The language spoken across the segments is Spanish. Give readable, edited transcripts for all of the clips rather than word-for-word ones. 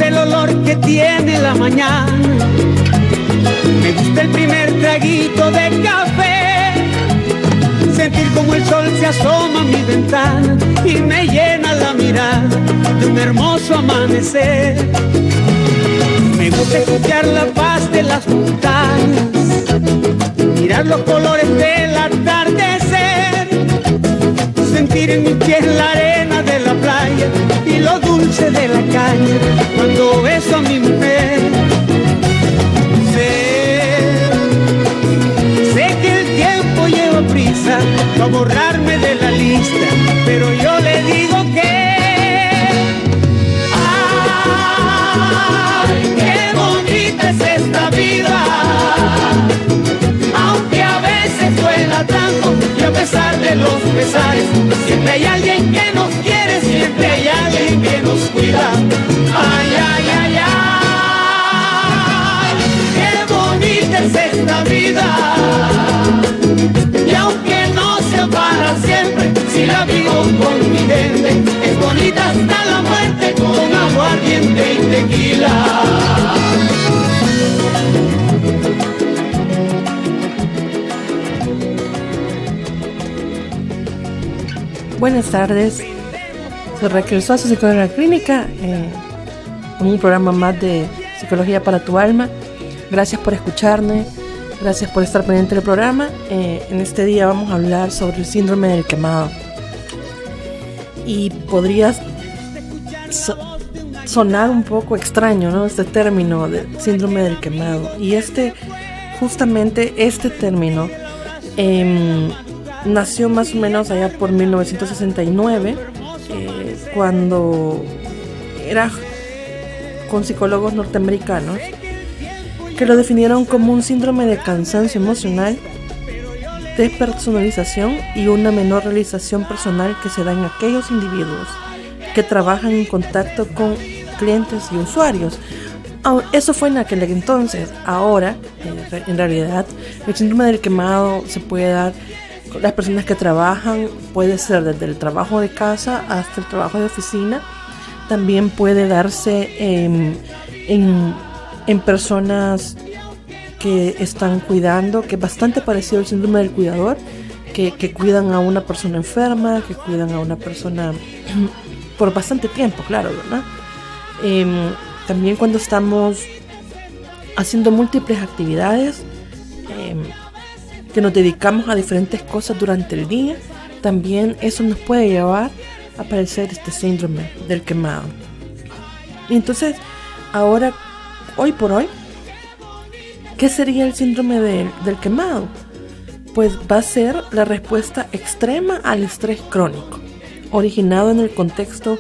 el olor que tiene la mañana. Me gusta el primer traguito de café, sentir como el sol se asoma a mi ventana y me llena la mirada de un hermoso amanecer. Me gusta escuchar la paz de las montañas, mirar los colores del atardecer, sentir en mis pies la arena de la playa y lo dulce de la caña cuando beso a mi mujer. Sé que el tiempo lleva prisa para borrarme de la lista, pero yo le digo que ¡ay, qué bonita es esta vida! Aunque a veces duela tanto y a pesar de los pesares, siempre hay alguien que nos quiere, siempre hay alguien que nos cuida. ¡Ay, ay, ay, ay! ¡Qué bonita es esta vida! Y aunque no sea para siempre, si la vivo con mi gente, es bonita hasta la muerte con aguardiente y tequila. Buenas tardes, soy Raquel Suazo, psicóloga clínica, en un programa más de Psicología para tu Alma. Gracias por escucharme, gracias por estar pendiente del programa. En este día vamos a hablar sobre el síndrome del quemado. Y podría sonar un poco extraño, ¿no? Este término de síndrome del quemado. Y justamente este término nació más o menos allá por 1969, cuando era con psicólogos norteamericanos que lo definieron como un síndrome de cansancio emocional, despersonalización y una menor realización personal que se da en aquellos individuos que trabajan en contacto con clientes y usuarios. Eso fue en aquel entonces. Ahora, en realidad, el síndrome del quemado se puede dar con las personas que trabajan, puede ser desde el trabajo de casa hasta el trabajo de oficina. También puede darse en personas que están cuidando, que es bastante parecido al síndrome del cuidador, que cuidan a una persona enferma, que cuidan a una persona por bastante tiempo, claro, ¿verdad? También cuando estamos haciendo múltiples actividades, que nos dedicamos a diferentes cosas durante el día, también eso nos puede llevar a padecer este síndrome del quemado. Y entonces, ahora, hoy por hoy, ¿qué sería el síndrome del quemado? Pues va a ser la respuesta extrema al estrés crónico, originado en el contexto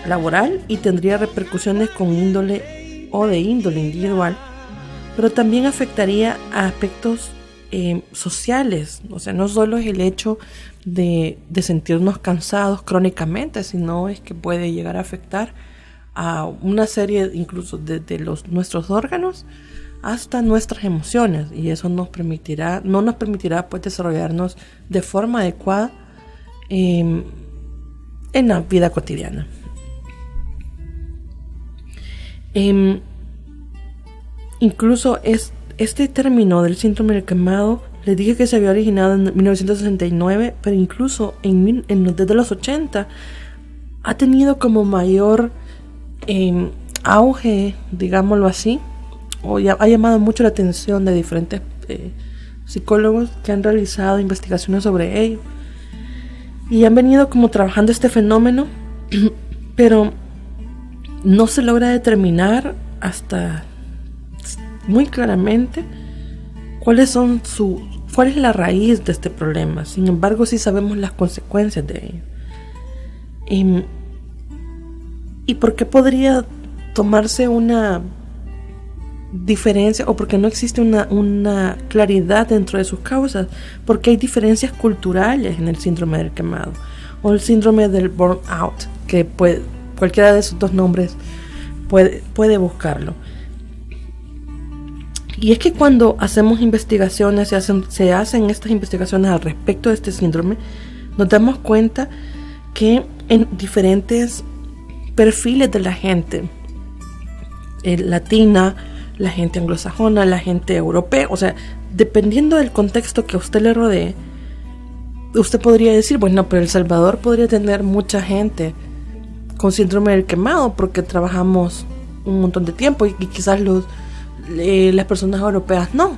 laboral y tendría repercusiones con índole o de índole individual, pero también afectaría a aspectos sociales. O sea, no solo es el hecho de sentirnos cansados crónicamente, sino es que puede llegar a afectar a una serie incluso de nuestros órganos hasta nuestras emociones, y eso no nos permitirá pues desarrollarnos de forma adecuada en la vida cotidiana. Incluso este término del síndrome del quemado, les dije que se había originado en 1969, pero incluso desde los 80 ha tenido como mayor auge, digámoslo así, o ya ha llamado mucho la atención de diferentes psicólogos que han realizado investigaciones sobre ello y han venido como trabajando este fenómeno, pero no se logra determinar hasta muy claramente cuál es la raíz de este problema. Sin embargo, sí sabemos las consecuencias de ello. ¿Y por qué podría tomarse una diferencia, o porque no existe una claridad dentro de sus causas? Porque hay diferencias culturales en el síndrome del quemado o el síndrome del burnout, que cualquiera de esos dos nombres puede buscarlo. Y es que cuando hacemos investigaciones, se hacen estas investigaciones al respecto de este síndrome, nos damos cuenta que en diferentes perfiles de la gente latina, la gente anglosajona, la gente europea. O sea, dependiendo del contexto que a usted le rodee, usted podría decir, bueno, pero El Salvador podría tener mucha gente con síndrome del quemado porque trabajamos un montón de tiempo y quizás las personas europeas no.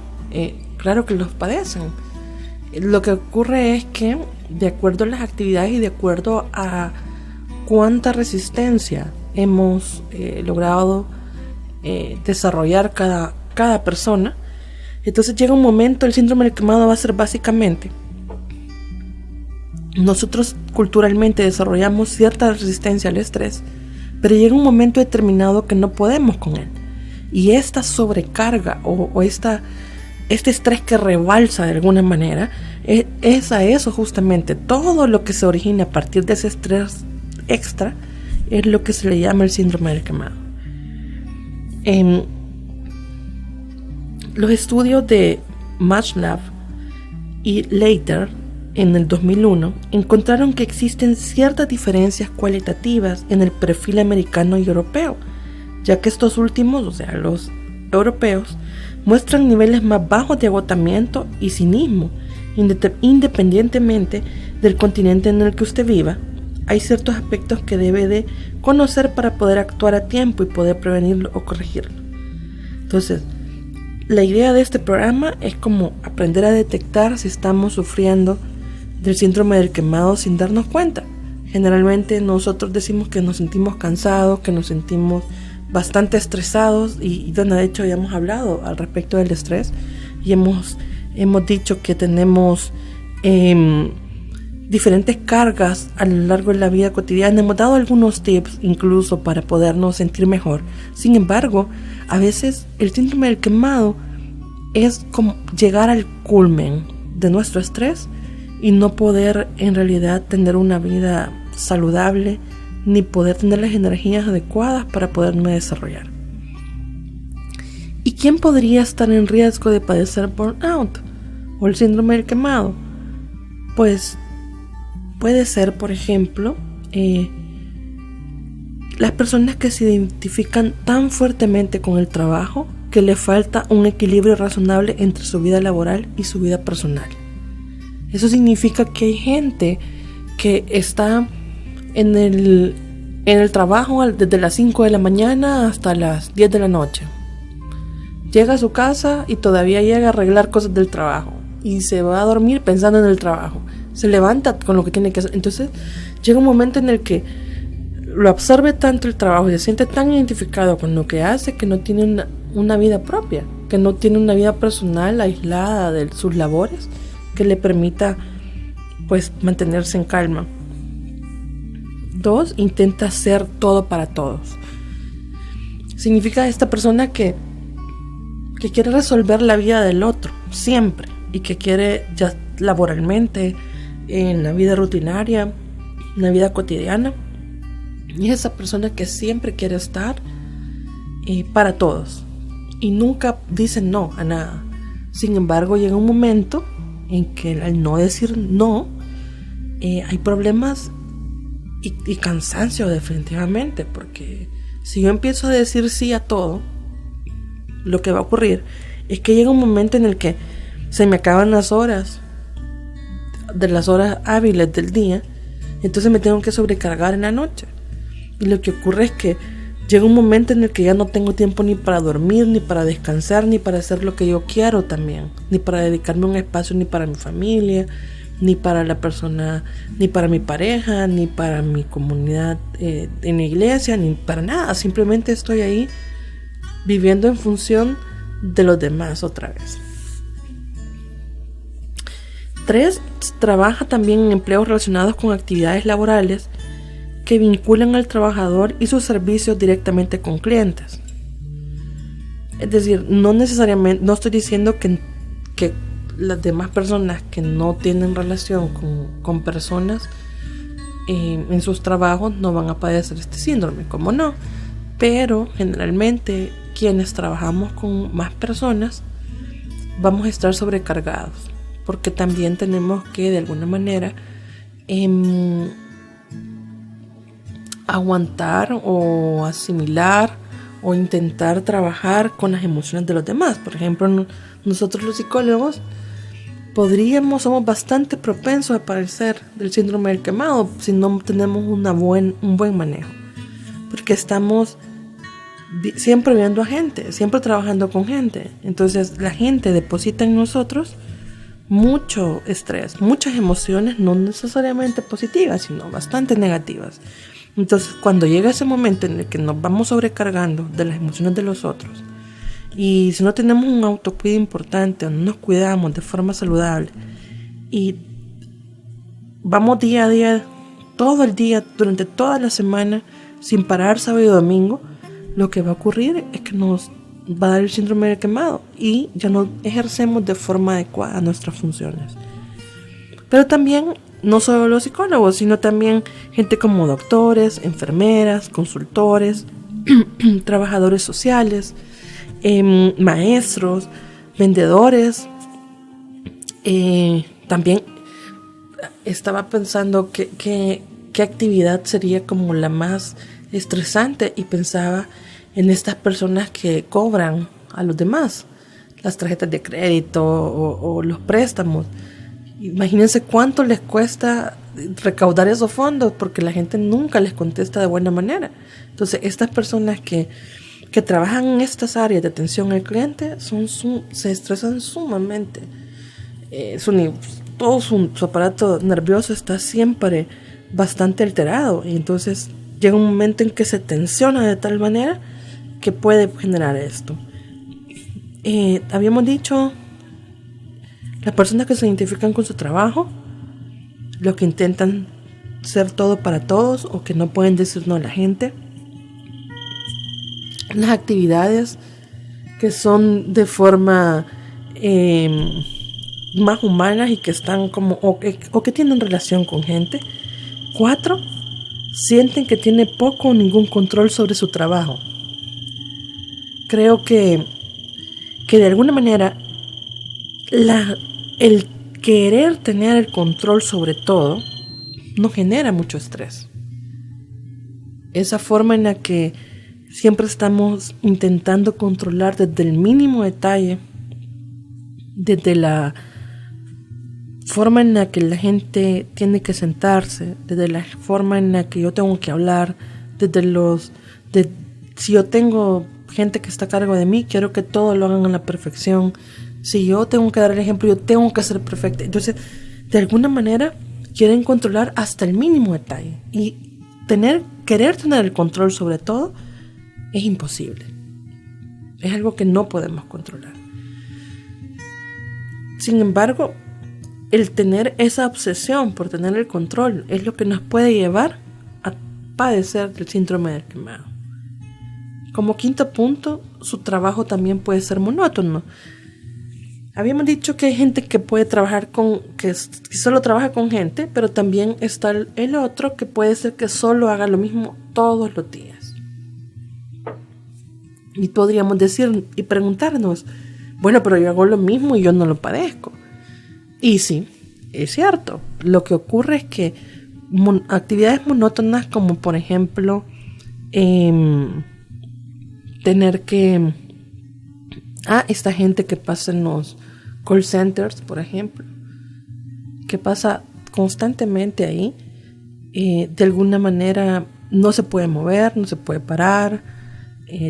Claro que los padecen. Lo que ocurre es que de acuerdo a las actividades y de acuerdo a cuánta resistencia hemos logrado desarrollar cada persona, entonces llega un momento, el síndrome del quemado va a ser básicamente, nosotros culturalmente desarrollamos cierta resistencia al estrés, pero llega un momento determinado que no podemos con él, y esta sobrecarga o este estrés que rebalsa de alguna manera es a eso justamente. Todo lo que se origina a partir de ese estrés extra es lo que se le llama el síndrome del quemado. Los estudios de Maslow y Leiter en el 2001 encontraron que existen ciertas diferencias cualitativas en el perfil americano y europeo, ya que estos últimos, o sea, los europeos, muestran niveles más bajos de agotamiento y cinismo. Independientemente del continente en el que usted viva, hay ciertos aspectos que debe de conocer para poder actuar a tiempo y poder prevenirlo o corregirlo. Entonces, la idea de este programa es como aprender a detectar si estamos sufriendo del síndrome del quemado sin darnos cuenta. Generalmente nosotros decimos que nos sentimos cansados, que nos sentimos bastante estresados y de hecho ya hemos hablado al respecto del estrés y hemos dicho que tenemos diferentes cargas a lo largo de la vida cotidiana. Hemos dado algunos tips incluso para podernos sentir mejor. Sin embargo, a veces el síndrome del quemado es como llegar al culmen de nuestro estrés y no poder en realidad tener una vida saludable ni poder tener las energías adecuadas para poderme desarrollar. ¿Y quién podría estar en riesgo de padecer burnout o el síndrome del quemado? Pues puede ser, por ejemplo, las personas que se identifican tan fuertemente con el trabajo que le falta un equilibrio razonable entre su vida laboral y su vida personal. Eso significa que hay gente que está en el trabajo desde las 5 de la mañana hasta las 10 de la noche. Llega a su casa y todavía llega a arreglar cosas del trabajo y se va a dormir pensando en el trabajo. Se levanta con lo que tiene que hacer. Entonces llega un momento en el que lo absorbe tanto el trabajo y se siente tan identificado con lo que hace que no tiene una vida propia, que no tiene una vida personal aislada de sus labores que le permita pues mantenerse en calma. 2, intenta hacer todo para todos. Significa esta persona que quiere resolver la vida del otro siempre y que quiere ya laboralmente, en la vida rutinaria, en la vida cotidiana, y es esa persona que siempre quiere estar para todos y nunca dice no a nada. Sin embargo, llega un momento en que al no decir no hay problemas y cansancio definitivamente, porque si yo empiezo a decir sí a todo, lo que va a ocurrir es que llega un momento en el que se me acaban las horas hábiles del día, entonces me tengo que sobrecargar en la noche, y lo que ocurre es que llega un momento en el que ya no tengo tiempo ni para dormir, ni para descansar, ni para hacer lo que yo quiero también, ni para dedicarme un espacio ni para mi familia, ni para la persona, ni para mi pareja, ni para mi comunidad en la iglesia, ni para nada. Simplemente estoy ahí viviendo en función de los demás otra vez. 3, trabaja también en empleos relacionados con actividades laborales que vinculan al trabajador y sus servicios directamente con clientes. Es decir, no necesariamente, no estoy diciendo que las demás personas que no tienen relación con personas en sus trabajos no van a padecer este síndrome, ¿cómo no? Pero generalmente quienes trabajamos con más personas vamos a estar sobrecargados, porque también tenemos que de alguna manera aguantar o asimilar o intentar trabajar con las emociones de los demás. Por ejemplo, nosotros los psicólogos somos bastante propensos a padecer del síndrome del quemado si no tenemos un buen manejo, porque estamos siempre viendo a gente, siempre trabajando con gente. Entonces la gente deposita en nosotros mucho estrés, muchas emociones, no necesariamente positivas, sino bastante negativas. Entonces, cuando llega ese momento en el que nos vamos sobrecargando de las emociones de los otros, y si no tenemos un autocuidado importante o no nos cuidamos de forma saludable y vamos día a día, todo el día, durante toda la semana, sin parar sábado y domingo, lo que va a ocurrir es que nos va a dar el síndrome del quemado y ya no ejercemos de forma adecuada nuestras funciones. Pero también, no solo los psicólogos, sino también gente como doctores, enfermeras, consultores, trabajadores sociales, maestros, vendedores. También estaba pensando qué actividad sería como la más estresante y pensaba en estas personas que cobran a los demás, las tarjetas de crédito o los préstamos. Imagínense cuánto les cuesta recaudar esos fondos porque la gente nunca les contesta de buena manera. Entonces, estas personas que trabajan en estas áreas de atención al cliente se estresan sumamente. Todo su aparato nervioso está siempre bastante alterado y entonces llega un momento en que se tensiona de tal manera que puede generar esto. Habíamos dicho las personas que se identifican con su trabajo, los que intentan ser todo para todos o que no pueden decir no a la gente, las actividades que son de forma más humanas y que están como o que tienen relación con gente. 4, sienten que tiene poco o ningún control sobre su trabajo. Creo que de alguna manera el querer tener el control sobre todo nos genera mucho estrés. Esa forma en la que siempre estamos intentando controlar desde el mínimo detalle, desde la forma en la que la gente tiene que sentarse, desde la forma en la que yo tengo que hablar, si yo tengo gente que está a cargo de mí, quiero que todo lo hagan a la perfección. Si yo tengo que dar el ejemplo, yo tengo que ser perfecta. Entonces, de alguna manera, quieren controlar hasta el mínimo detalle. Y querer tener el control sobre todo es imposible. Es algo que no podemos controlar. Sin embargo, el tener esa obsesión por tener el control es lo que nos puede llevar a padecer del síndrome del quemado. Como 5º punto, su trabajo también puede ser monótono. Habíamos dicho que hay gente que puede trabajar que solo trabaja con gente, pero también está el otro que puede ser que solo haga lo mismo todos los días. Y podríamos decir y preguntarnos, bueno, pero yo hago lo mismo y yo no lo padezco. Y sí, es cierto. Lo que ocurre es que actividades monótonas como por ejemplo tener que esta gente que pasa en los call centers, por ejemplo, que pasa constantemente ahí, de alguna manera no se puede mover, no se puede parar,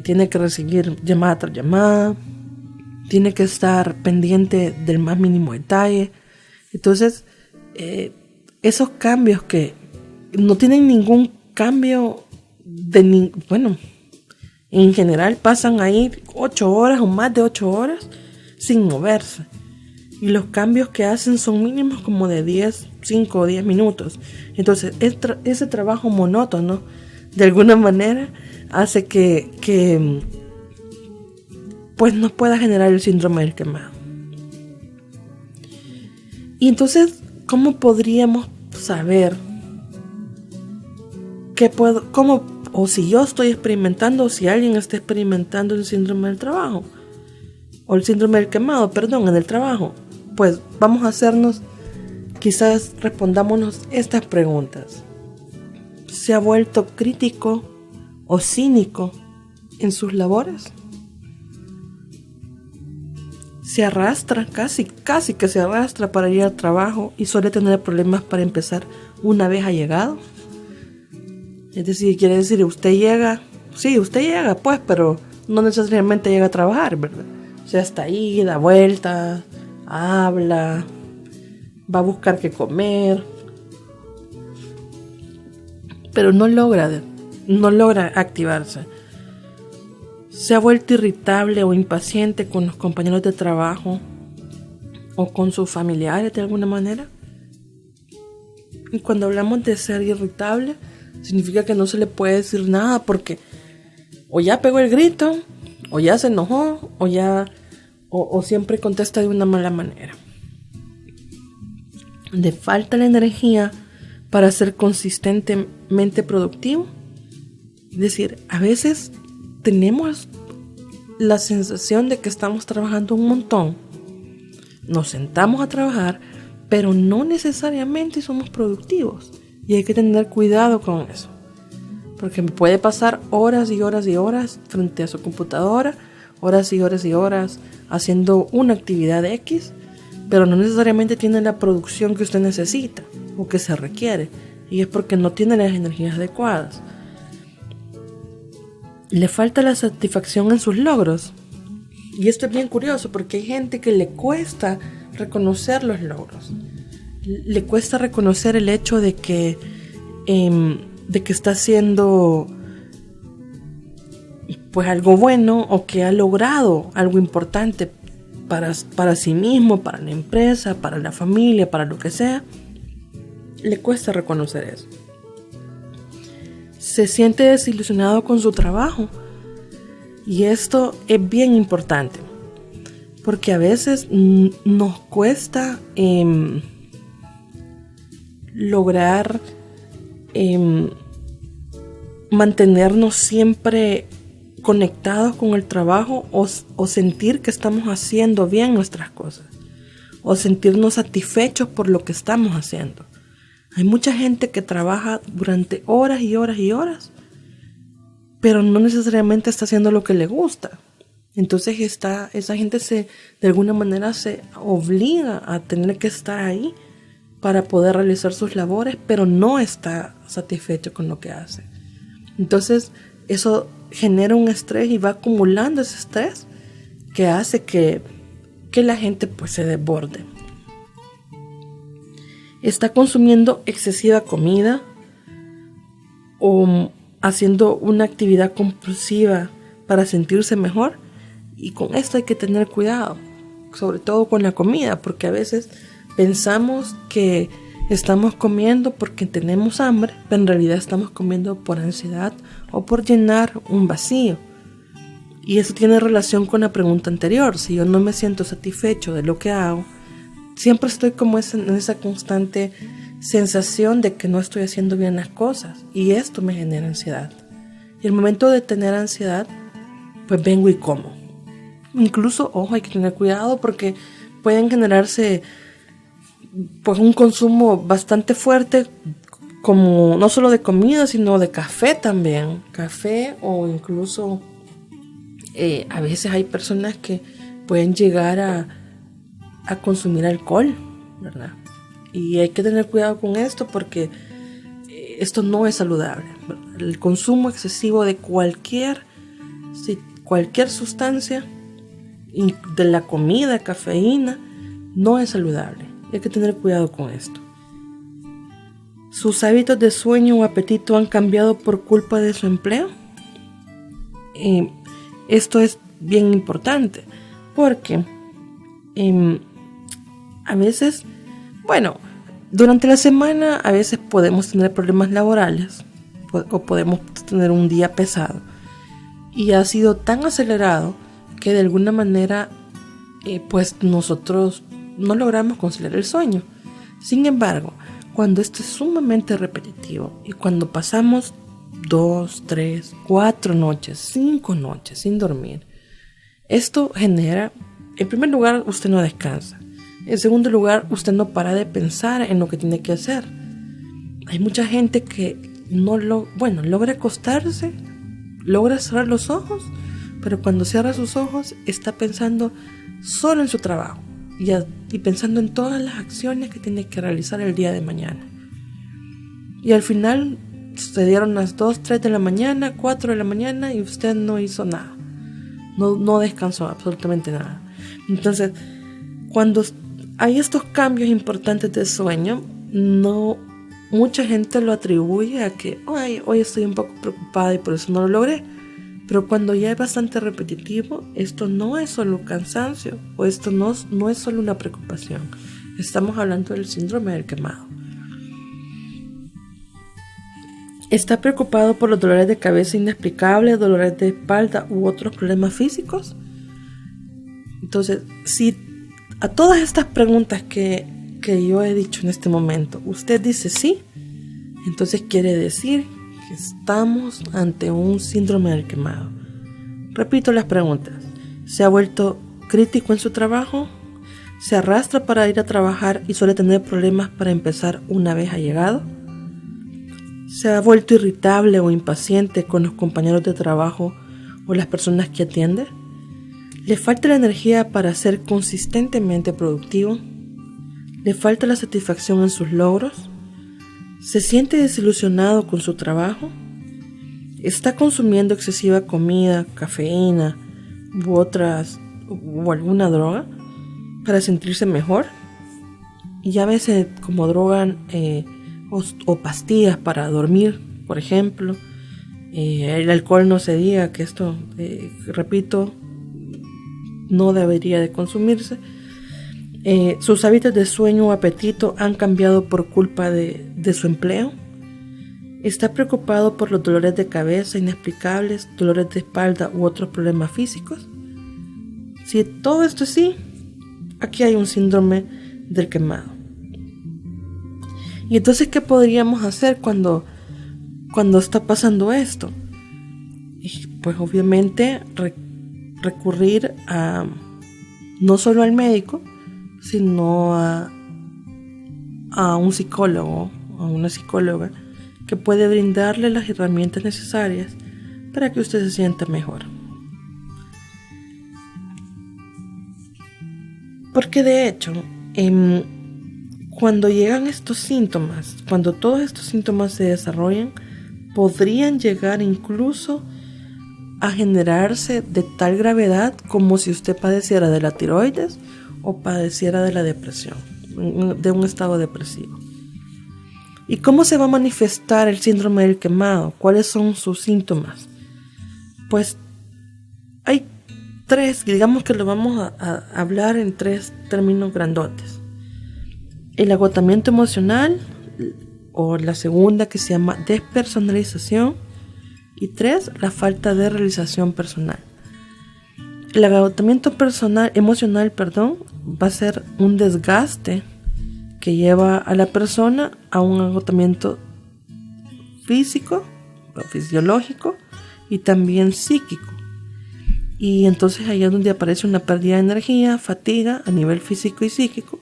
tiene que recibir llamada tras llamada, tiene que estar pendiente del más mínimo detalle. Entonces, esos cambios que no tienen ningún cambio en general pasan ahí 8 horas o más de 8 horas sin moverse. Y los cambios que hacen son mínimos como de 5 o 10 minutos. Entonces, ese trabajo monótono, de alguna manera, hace que pues nos pueda generar el síndrome del quemado. Y entonces, ¿cómo podríamos saber o si yo estoy experimentando o si alguien está experimentando el síndrome del trabajo o el síndrome del quemado, en el trabajo? Pues vamos a hacernos, quizás respondámonos estas preguntas. ¿Se ha vuelto crítico o cínico en sus labores. Se arrastra, casi que se arrastra para ir al trabajo y suele tener problemas para empezar una vez ha llegado. Es decir, quiere decir, usted llega pues, pero no necesariamente llega a trabajar, ¿verdad? O sea, está ahí, da vueltas, habla, va a buscar qué comer, pero no logra activarse. Se ha vuelto irritable o impaciente con los compañeros de trabajo o con sus familiares de alguna manera. Y cuando hablamos de ser irritable, significa que no se le puede decir nada porque o ya pegó el grito, o ya se enojó, o siempre contesta de una mala manera. Le falta la energía para ser consistentemente productivo. Es decir, a veces tenemos la sensación de que estamos trabajando un montón. Nos sentamos a trabajar, pero no necesariamente somos productivos. Y hay que tener cuidado con eso. Porque me puede pasar horas y horas y horas frente a su computadora, horas y horas y horas haciendo una actividad X, pero no necesariamente tiene la producción que usted necesita o que se requiere. Y es porque no tiene las energías adecuadas. Le falta la satisfacción en sus logros. Y esto es bien curioso porque hay gente que le cuesta reconocer los logros. Le cuesta reconocer el hecho de que está haciendo pues algo bueno o que ha logrado algo importante para sí mismo, para la empresa, para la familia, para lo que sea. Le cuesta reconocer eso. Se siente desilusionado con su trabajo. Y esto es bien importante. Porque a veces nos cuesta lograr mantenernos siempre conectados con el trabajo o sentir que estamos haciendo bien nuestras cosas. O sentirnos satisfechos por lo que estamos haciendo. Hay mucha gente que trabaja durante horas y horas y horas, pero no necesariamente está haciendo lo que le gusta. Entonces esa gente de alguna manera se obliga a tener que estar ahí para poder realizar sus labores, pero no está satisfecho con lo que hace. Entonces eso genera un estrés y va acumulando ese estrés que hace que la gente pues se desborde. Está consumiendo excesiva comida o haciendo una actividad compulsiva para sentirse mejor. Y con esto hay que tener cuidado, sobre todo con la comida, porque a veces pensamos que estamos comiendo porque tenemos hambre, pero en realidad estamos comiendo por ansiedad o por llenar un vacío. Y eso tiene relación con la pregunta anterior. Si yo no me siento satisfecho de lo que hago, siempre estoy como en esa constante sensación de que no estoy haciendo bien las cosas. Y esto me genera ansiedad. Y el momento de tener ansiedad, pues vengo y como. Incluso, ojo, hay que tener cuidado porque pueden generarse pues un consumo bastante fuerte, como no solo de comida, sino de café también. Café o incluso a veces hay personas que pueden llegar a consumir alcohol, ¿verdad? Y hay que tener cuidado con esto porque esto no es saludable. El consumo excesivo de cualquier sustancia, de la comida, cafeína, no es saludable. Hay que tener cuidado con esto. ¿Sus hábitos de sueño o apetito han cambiado por culpa de su empleo? Esto es bien importante porque a veces, durante la semana a veces podemos tener problemas laborales o podemos tener un día pesado y ha sido tan acelerado que de alguna manera pues nosotros no logramos conciliar el sueño. Sin embargo, cuando esto es sumamente repetitivo y cuando pasamos 2, 3, 4 noches, 5 noches sin dormir, esto genera, en primer lugar, usted no descansa. En segundo lugar, usted no para de pensar en lo que tiene que hacer. Hay mucha gente que logra acostarse logra cerrar los ojos, pero cuando cierra sus ojos está pensando solo en su trabajo y pensando en todas las acciones que tiene que realizar el día de mañana. Y al final se dieron las 2, 3 de la mañana, 4 de la mañana y usted no hizo nada. No descansó absolutamente nada. Entonces, cuando hay estos cambios importantes de sueño, mucha gente lo atribuye a que hoy estoy un poco preocupada y por eso no lo logré. Pero cuando ya es bastante repetitivo, esto no es solo cansancio o esto no es solo una preocupación. Estamos hablando del síndrome del quemado. ¿Está preocupado por los dolores de cabeza inexplicables, dolores de espalda u otros problemas físicos? Entonces, si a todas estas preguntas que yo he dicho en este momento, usted dice sí, entonces quiere decir que estamos ante un síndrome del quemado. Repito las preguntas. ¿Se ha vuelto crítico en su trabajo? ¿Se arrastra para ir a trabajar y suele tener problemas para empezar una vez ha llegado? ¿Se ha vuelto irritable o impaciente con los compañeros de trabajo o las personas que atiende? ¿Le falta la energía para ser consistentemente productivo? ¿Le falta la satisfacción en sus logros? ¿Se siente desilusionado con su trabajo? ¿Está consumiendo excesiva comida, cafeína o alguna droga para sentirse mejor? Y a veces como drogan o pastillas para dormir, por ejemplo. El alcohol no se diga, que esto, repito, no debería de consumirse. Sus hábitos de sueño o apetito han cambiado por culpa de su empleo. ¿Está preocupado por los dolores de cabeza inexplicables, dolores de espalda u otros problemas físicos? Si todo esto es sí, aquí hay un síndrome del quemado. Y entonces, ¿qué podríamos hacer cuando está pasando esto? Y pues obviamente recurrir no solo al médico, sino a un psicólogo o una psicóloga que puede brindarle las herramientas necesarias para que usted se sienta mejor. Porque de hecho, cuando llegan estos síntomas, cuando todos estos síntomas se desarrollan, podrían llegar incluso a generarse de tal gravedad como si usted padeciera de la tiroides o padeciera de la depresión, de un estado depresivo. ¿Y cómo se va a manifestar el síndrome del quemado? ¿Cuáles son sus síntomas? Pues hay 3, digamos que lo vamos a hablar en 3 términos grandotes. El agotamiento emocional, o la segunda que se llama despersonalización, y 3, la falta de realización personal. El agotamiento emocional, va a ser un desgaste que lleva a la persona a un agotamiento físico o fisiológico y también psíquico. Y entonces ahí es donde aparece una pérdida de energía, fatiga a nivel físico y psíquico.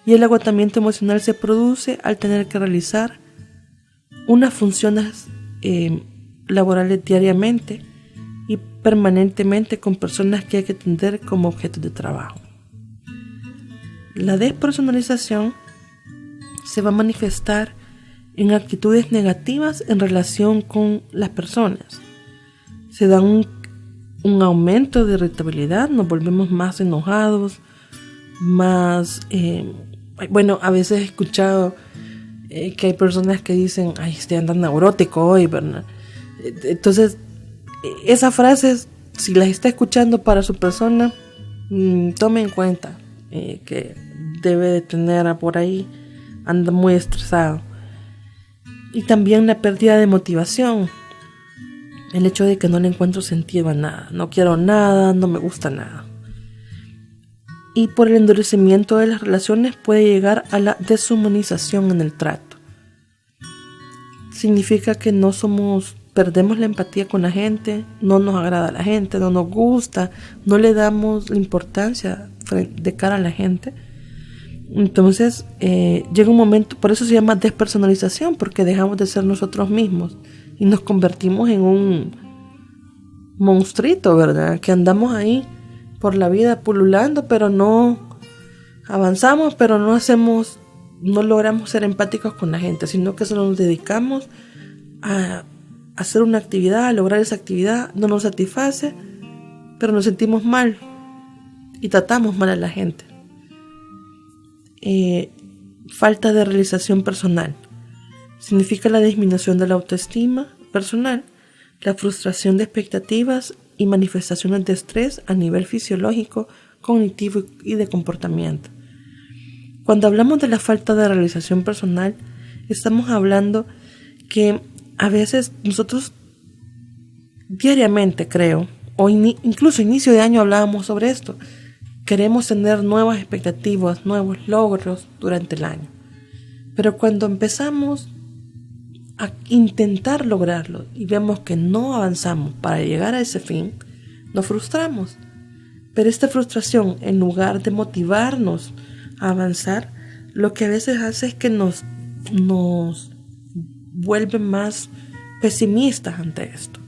Y el agotamiento emocional se produce al tener que realizar unas funciones laborales diariamente y permanentemente con personas que hay que atender como objetos de trabajo. La despersonalización se va a manifestar en actitudes negativas en relación con las personas. Se da un aumento de irritabilidad, nos volvemos más enojados, más... a veces he escuchado que hay personas que dicen, estoy andando neurótico hoy, ¿verdad? Entonces, esas frases, si las está escuchando para su persona, tome en cuenta que debe de tener por ahí, anda muy estresado. Y también la pérdida de motivación, el hecho de que no le encuentro sentido a nada, no quiero nada, no me gusta nada. Y por el endurecimiento de las relaciones puede llegar a la deshumanización en el trato. Significa que perdemos la empatía con la gente, no nos agrada la gente, no nos gusta, no le damos la importancia de cara a la gente. Entonces llega un momento, por eso se llama despersonalización, porque dejamos de ser nosotros mismos y nos convertimos en monstruito, ¿verdad? Que andamos ahí por la vida pululando, pero no avanzamos, pero no logramos ser empáticos con la gente, sino que solo nos dedicamos a hacer una actividad, a lograr esa actividad, no nos satisface, pero nos sentimos mal y tratamos mal a la gente. Falta de realización personal. Significa la disminución de la autoestima personal, la frustración de expectativas y manifestaciones de estrés a nivel fisiológico, cognitivo y de comportamiento. Cuando hablamos de la falta de realización personal, estamos hablando que a veces nosotros diariamente, creo, o incluso inicio de año hablábamos sobre esto, queremos tener nuevas expectativas, nuevos logros durante el año. Pero cuando empezamos a intentar lograrlo y vemos que no avanzamos para llegar a ese fin, nos frustramos. Pero esta frustración, en lugar de motivarnos a avanzar, lo que a veces hace es que nos vuelve más pesimistas ante esto.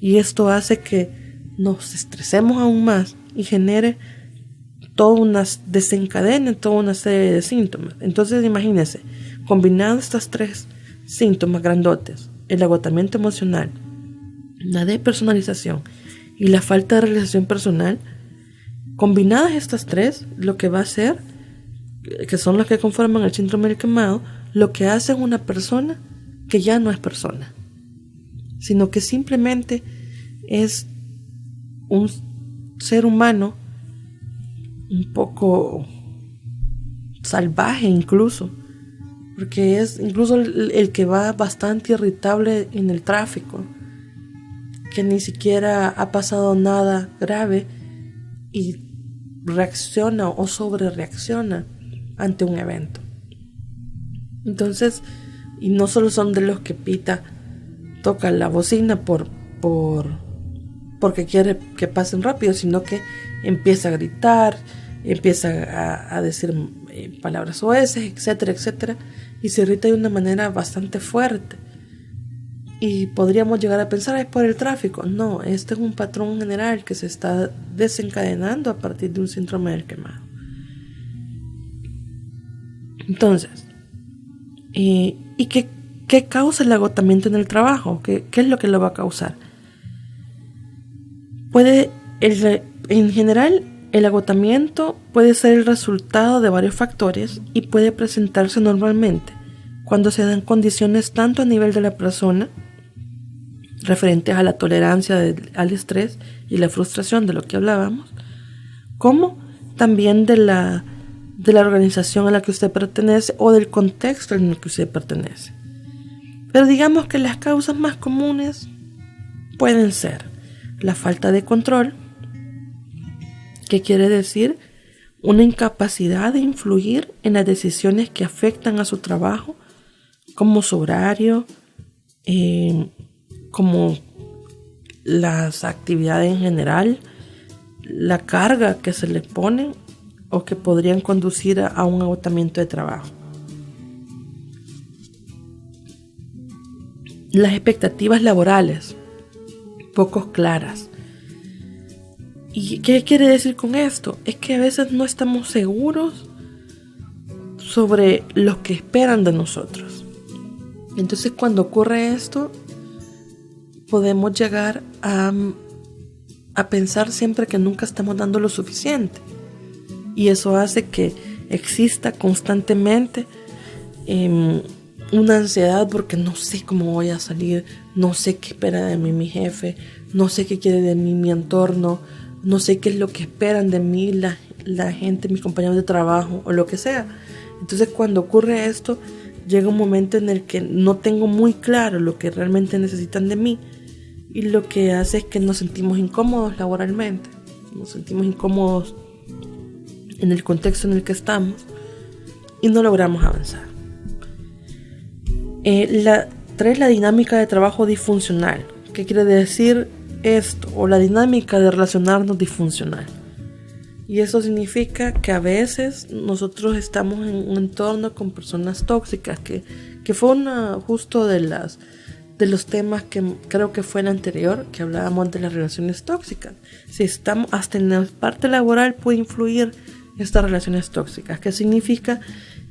Y esto hace que nos estresemos aún más y desencadene toda una serie de síntomas. Entonces imagínense, combinando estos 3 síntomas grandotes, el agotamiento emocional, la depersonalización y la falta de realización personal, combinadas estas 3, lo que va a hacer, que son las que conforman el síndrome del quemado, lo que hace es una persona que ya no es persona, sino que simplemente es un ser humano un poco salvaje incluso, porque es incluso el que va bastante irritable en el tráfico, que ni siquiera ha pasado nada grave y reacciona o sobrereacciona ante un evento. Entonces, y no solo son de los que toca la bocina porque quiere que pasen rápido, sino que empieza a gritar, empieza a decir palabras soeces, etcétera, etcétera, y se irrita de una manera bastante fuerte. Y podríamos llegar a pensar, es por el tráfico. No, este es un patrón general que se está desencadenando a partir de un síndrome del quemado. Entonces, ¿y qué causa el agotamiento en el trabajo? ¿Qué es lo que lo va a causar? En general, el agotamiento puede ser el resultado de varios factores y puede presentarse normalmente cuando se dan condiciones tanto a nivel de la persona, referentes a la tolerancia al estrés y la frustración de lo que hablábamos, como también de la organización a la que usted pertenece o del contexto en el que usted pertenece. Pero digamos que las causas más comunes pueden ser la falta de control, que quiere decir una incapacidad de influir en las decisiones que afectan a su trabajo, como su horario, como las actividades en general, la carga que se les pone o que podrían conducir a un agotamiento de trabajo. Las expectativas laborales poco claras. ¿Y qué quiere decir con esto? Es que a veces no estamos seguros sobre lo que esperan de nosotros. Entonces, cuando ocurre esto, podemos llegar a pensar siempre que nunca estamos dando lo suficiente. Y eso hace que exista constantemente una ansiedad porque no sé cómo voy a salir, no sé qué espera de mí mi jefe, no sé qué quiere de mí mi entorno, no sé qué es lo que esperan de mí la gente, mis compañeros de trabajo o lo que sea. Entonces, cuando ocurre esto, llega un momento en el que no tengo muy claro lo que realmente necesitan de mí, y lo que hace es que nos sentimos incómodos laboralmente, nos sentimos incómodos en el contexto en el que estamos y no logramos avanzar. La dinámica de trabajo disfuncional. ¿Qué quiere decir esto? O la dinámica de relacionarnos disfuncional. Y eso significa que a veces nosotros estamos en un entorno con personas tóxicas, que fue una justo de de los temas que creo que fue el anterior, que hablábamos de las relaciones tóxicas. Si estamos, hasta en la parte laboral puede influir estas relaciones tóxicas, que significa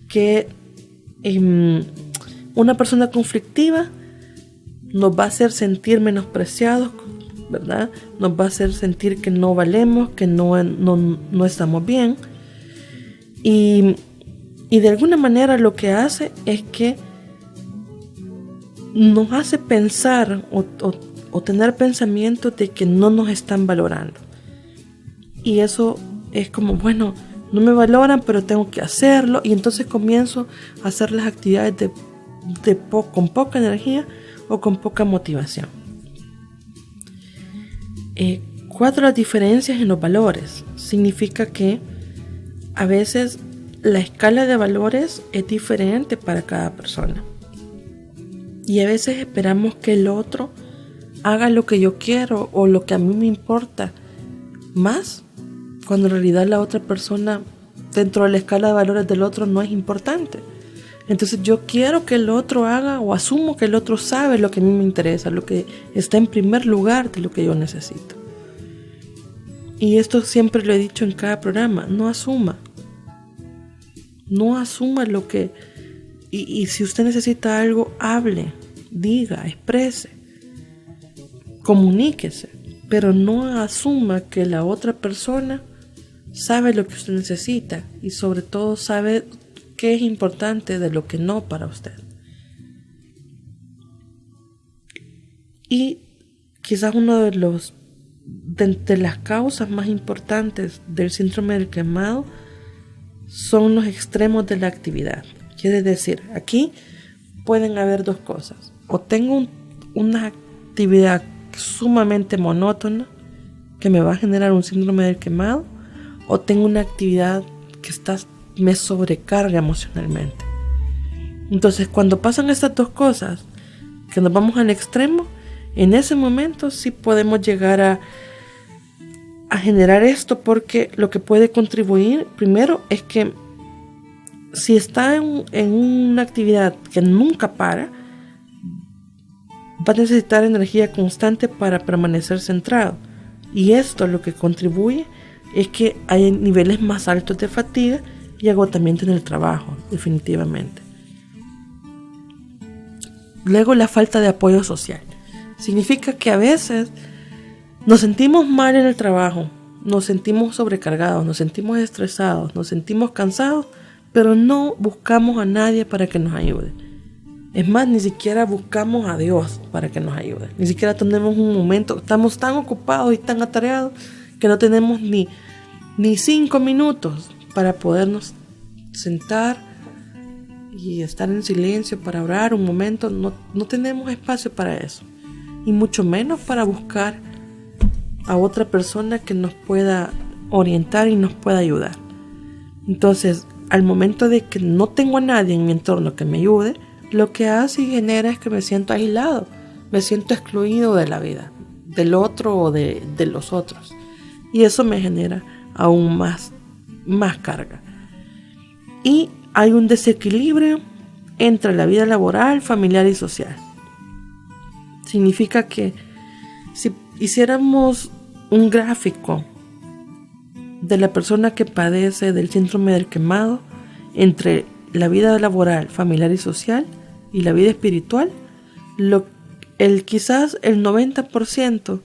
que una persona conflictiva nos va a hacer sentir menospreciados, ¿verdad? Nos va a hacer sentir que no valemos, que no estamos bien. Y de alguna manera lo que hace es que nos hace pensar o tener pensamientos de que no nos están valorando. Y eso es como, bueno, no me valoran, pero tengo que hacerlo. Y entonces comienzo a hacer las actividades con poca energía o con poca motivación. 4, las diferencias en los valores. Significa que a veces la escala de valores es diferente para cada persona. Y a veces esperamos que el otro haga lo que yo quiero o lo que a mí me importa más, cuando en realidad la otra persona dentro de la escala de valores del otro no es importante. Entonces yo quiero que el otro haga o asumo que el otro sabe lo que a mí me interesa, lo que está en primer lugar de lo que yo necesito. Y esto siempre lo he dicho en cada programa, no asuma lo que... Y si usted necesita algo, hable, diga, exprese, comuníquese, pero no asuma que la otra persona sabe lo que usted necesita y sobre todo sabe qué es importante de lo que no para usted. Y quizás uno de las causas más importantes del síndrome del quemado son los extremos de la actividad. Quiere decir, aquí pueden haber 2 cosas. O tengo una actividad sumamente monótona que me va a generar un síndrome del quemado, o tengo una actividad que me sobrecarga emocionalmente. Entonces, cuando pasan estas 2 cosas, que nos vamos al extremo, en ese momento sí podemos llegar a generar esto, porque lo que puede contribuir primero es que si está en una actividad que nunca para, va a necesitar energía constante para permanecer centrado. Y esto lo que contribuye es que hay niveles más altos de fatiga y agotamiento en el trabajo, definitivamente. Luego, la falta de apoyo social. Significa que a veces nos sentimos mal en el trabajo, nos sentimos sobrecargados, nos sentimos estresados, nos sentimos cansados, pero no buscamos a nadie para que nos ayude. Es más, ni siquiera buscamos a Dios para que nos ayude. Ni siquiera tenemos un momento, estamos tan ocupados y tan atareados que no tenemos ni 5 minutos para podernos sentar y estar en silencio para orar un momento. No tenemos espacio para eso. Y mucho menos para buscar a otra persona que nos pueda orientar y nos pueda ayudar. Entonces, al momento de que no tengo a nadie en mi entorno que me ayude, lo que hace y genera es que me siento aislado, me siento excluido de la vida, del otro o de los otros. Y eso me genera aún más carga. Y hay un desequilibrio entre la vida laboral, familiar y social. Significa que si hiciéramos un gráfico de la persona que padece del síndrome del quemado entre la vida laboral, familiar y social y la vida espiritual, quizás el 90%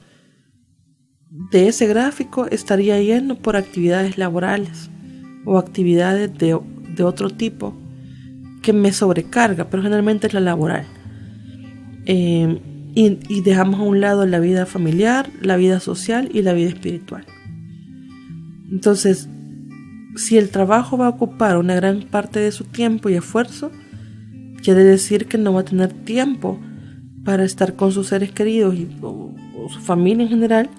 de ese gráfico estaría lleno por actividades laborales o actividades de otro tipo que me sobrecarga, pero generalmente es la laboral. Y dejamos a un lado la vida familiar, la vida social y la vida espiritual. Entonces, si el trabajo va a ocupar una gran parte de su tiempo y esfuerzo, quiere decir que no va a tener tiempo para estar con sus seres queridos o su familia en general,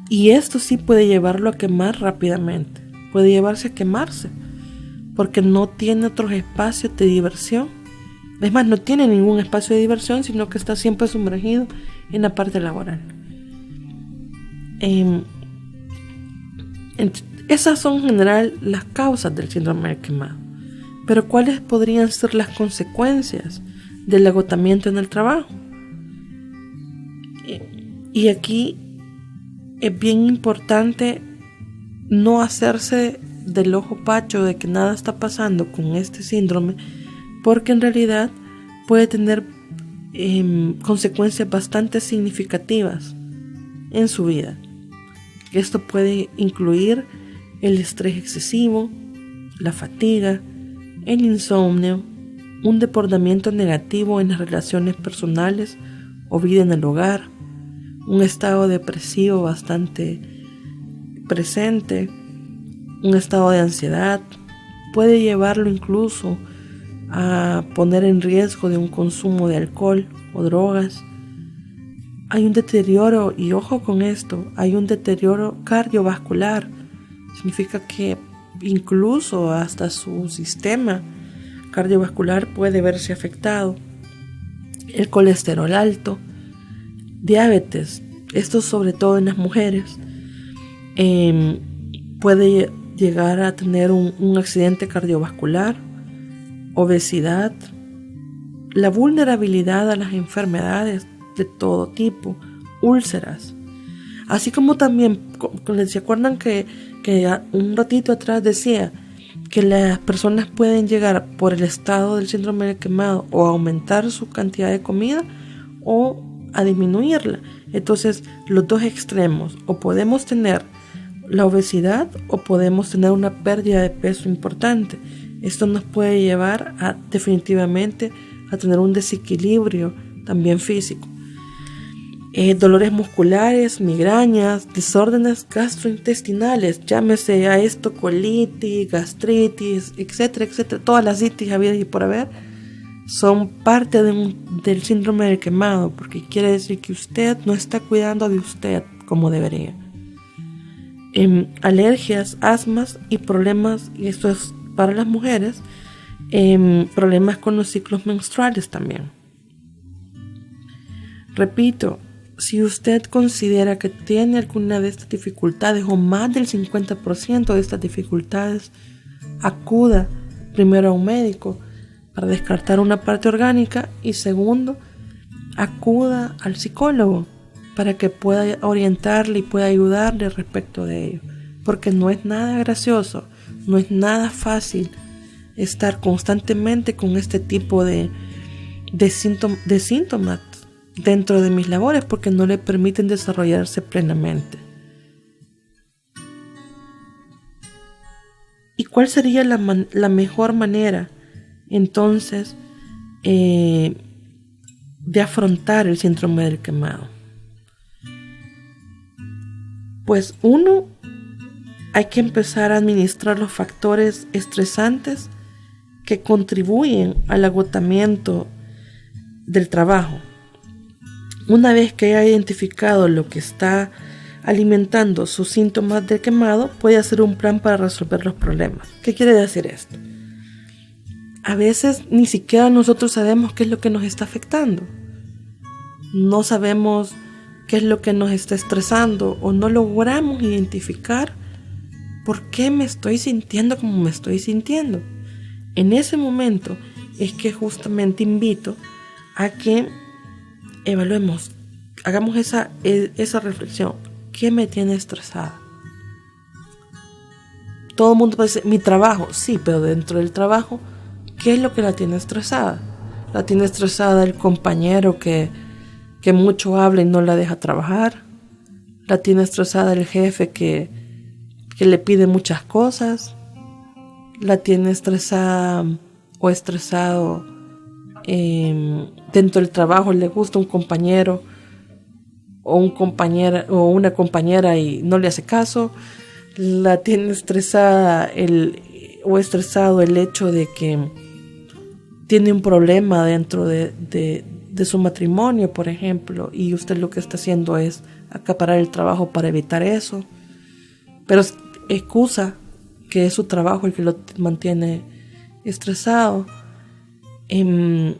y esto sí puede llevarlo a quemar rápidamente, puede llevarse a quemarse, porque no tiene otros espacios de diversión. Es más, no tiene ningún espacio de diversión, sino que está siempre sumergido en la parte laboral. Esas son en general las causas del síndrome del quemado. Pero ¿cuáles podrían ser las consecuencias del agotamiento en el trabajo? Y aquí es bien importante no hacerse del ojo pacho de que nada está pasando con este síndrome, porque en realidad puede tener consecuencias bastante significativas en su vida. Esto puede incluir el estrés excesivo, la fatiga, el insomnio, un comportamiento negativo en las relaciones personales o vida en el hogar, un estado depresivo bastante presente, un estado de ansiedad, puede llevarlo incluso a poner en riesgo de un consumo de alcohol o drogas. Hay un deterioro, y ojo con esto, hay un deterioro cardiovascular. Significa que incluso hasta su sistema cardiovascular puede verse afectado. El colesterol alto, diabetes, esto sobre todo en las mujeres, puede llegar a tener un accidente cardiovascular, obesidad, la vulnerabilidad a las enfermedades de todo tipo, úlceras, así como también, ¿se acuerdan que un ratito atrás decía que las personas pueden llegar por el estado del síndrome del quemado o a aumentar su cantidad de comida o a disminuirla? Entonces, los dos extremos, o podemos tener la obesidad o podemos tener una pérdida de peso importante. Esto nos puede llevar definitivamente a tener un desequilibrio también físico. Dolores musculares, migrañas, desórdenes gastrointestinales, llámese a esto colitis, gastritis, etcétera, etcétera. Todas las itis habidas y por haber son parte del síndrome del quemado, porque quiere decir que usted no está cuidando de usted como debería. Alergias, asmas y problemas, y esto es para las mujeres, problemas con los ciclos menstruales también. Repito, si usted considera que tiene alguna de estas dificultades o más del 50% de estas dificultades, acuda primero a un médico para descartar una parte orgánica y segundo, acuda al psicólogo para que pueda orientarle y pueda ayudarle respecto de ello, porque no es nada gracioso, no es nada fácil estar constantemente con este tipo de síntomas dentro de mis labores, porque no le permiten desarrollarse plenamente. ¿Y cuál sería la mejor manera entonces de afrontar el síndrome del quemado? Pues uno, hay que empezar a administrar los factores estresantes que contribuyen al agotamiento del trabajo. Una vez que haya identificado lo que está alimentando sus síntomas de quemado, puede hacer un plan para resolver los problemas. ¿Qué quiere decir esto? A veces ni siquiera nosotros sabemos qué es lo que nos está afectando. No sabemos qué es lo que nos está estresando o no logramos identificar por qué me estoy sintiendo como me estoy sintiendo. En ese momento es que justamente invito a que evaluemos, hagamos esa reflexión. ¿Qué me tiene estresada? Todo el mundo puede decir, mi trabajo, sí, pero dentro del trabajo, ¿qué es lo que la tiene estresada? La tiene estresada el compañero que mucho habla y no la deja trabajar. La tiene estresada el jefe que le pide muchas cosas. La tiene estresada o estresado dentro del trabajo, le gusta un compañero o una compañera y no le hace caso. La tiene estresada o estresado el hecho de que tiene un problema dentro de su matrimonio, por ejemplo, y usted lo que está haciendo es acaparar el trabajo para evitar eso, pero excusa que es su trabajo el que lo mantiene estresado. Le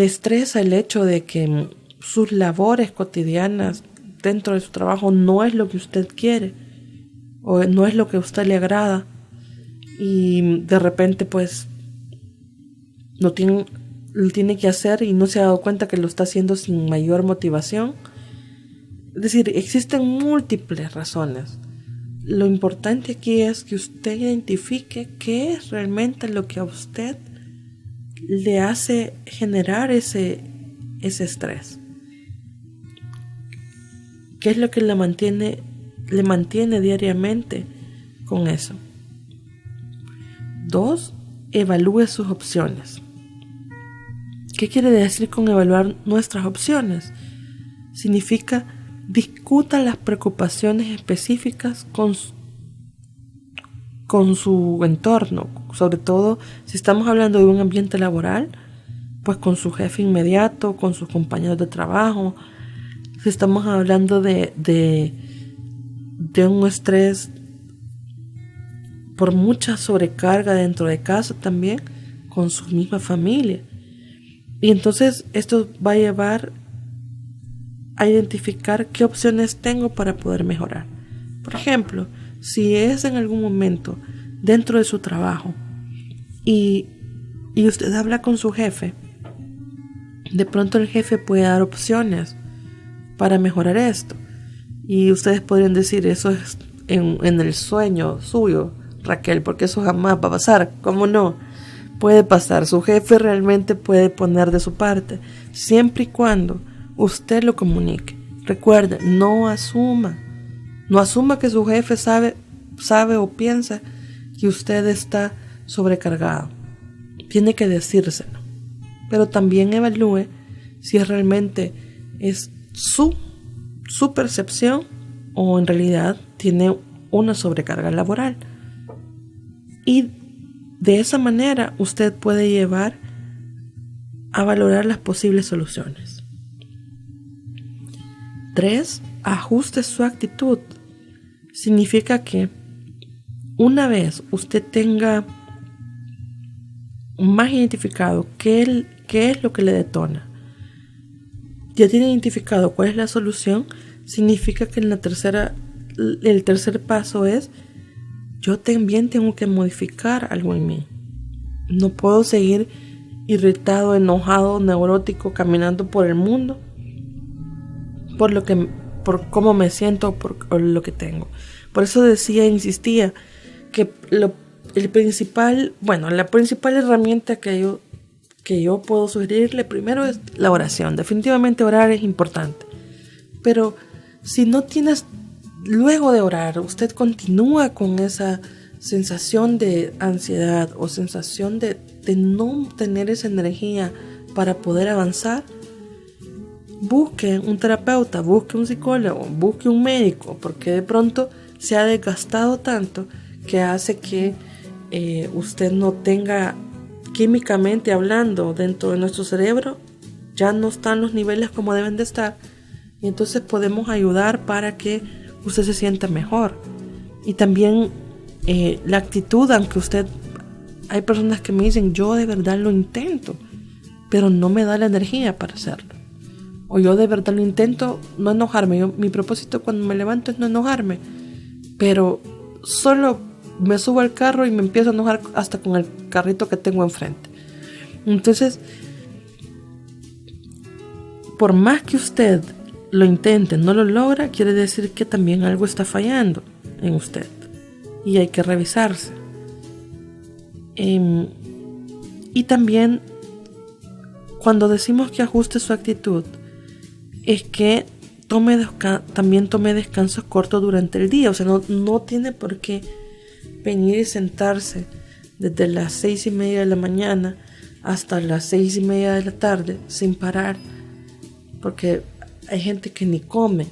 estresa el hecho de que sus labores cotidianas dentro de su trabajo no es lo que usted quiere o no es lo que a usted le agrada, y de repente pues lo tiene que hacer y no se ha dado cuenta que lo está haciendo sin mayor motivación. Es decir, existen múltiples razones. Lo importante aquí es que usted identifique qué es realmente lo que a usted le hace generar ese estrés. ¿Qué es lo que le mantiene diariamente con eso? 2, evalúe sus opciones. ¿Qué quiere decir con evaluar nuestras opciones? Significa discuta las preocupaciones específicas con su entorno, sobre todo si estamos hablando de un ambiente laboral, pues con su jefe inmediato, con sus compañeros de trabajo. Si estamos hablando de un estrés por mucha sobrecarga dentro de casa, también con su misma familia. Y entonces esto va a llevar a identificar qué opciones tengo para poder mejorar. Por ejemplo, si es en algún momento dentro de su trabajo y usted habla con su jefe, de pronto el jefe puede dar opciones para mejorar esto. Y ustedes podrían decir, eso es en el sueño suyo, Raquel, porque eso jamás va a pasar. ¿Cómo no? Puede pasar. Su jefe realmente puede poner de su parte, siempre y cuando usted lo comunique. Recuerde, no asuma que su jefe sabe o piensa que usted está sobrecargado. Tiene que decírselo. Pero también evalúe si realmente es su percepción o en realidad tiene una sobrecarga laboral. Y de esa manera usted puede llevar a valorar las posibles soluciones. 3, ajuste su actitud. Significa que una vez usted tenga más identificado qué es lo que le detona, ya tiene identificado cuál es la solución, significa que el tercer paso es: yo también tengo que modificar algo en mí. No puedo seguir irritado, enojado, neurótico, caminando por el mundo por cómo me siento, por lo que tengo. Por eso insistía que la principal herramienta que yo puedo sugerirle primero es la oración. Definitivamente orar es importante. Pero si no tienes, luego de orar, usted continúa con esa sensación de ansiedad o sensación de no tener esa energía para poder avanzar, busque un terapeuta, busque un psicólogo, busque un médico, porque de pronto se ha desgastado tanto que hace que usted no tenga, químicamente hablando, dentro de nuestro cerebro, ya no están los niveles como deben de estar, y entonces podemos ayudar para que usted se sienta mejor. Y también la actitud, aunque hay personas que me dicen, yo de verdad lo intento, pero no me da la energía para hacerlo. O yo de verdad lo intento no enojarme. Mi propósito cuando me levanto es no enojarme, pero solo me subo al carro y me empiezo a enojar hasta con el carrito que tengo enfrente. Entonces, por más que usted lo intente, no lo logra, quiere decir que también algo está fallando en usted y hay que revisarse. Y también, cuando decimos que ajuste su actitud, es que también tome descansos cortos durante el día. O sea, no tiene por qué venir y sentarse desde las 6:30 de la mañana hasta las 6:30 de la tarde sin parar, porque hay gente que ni come,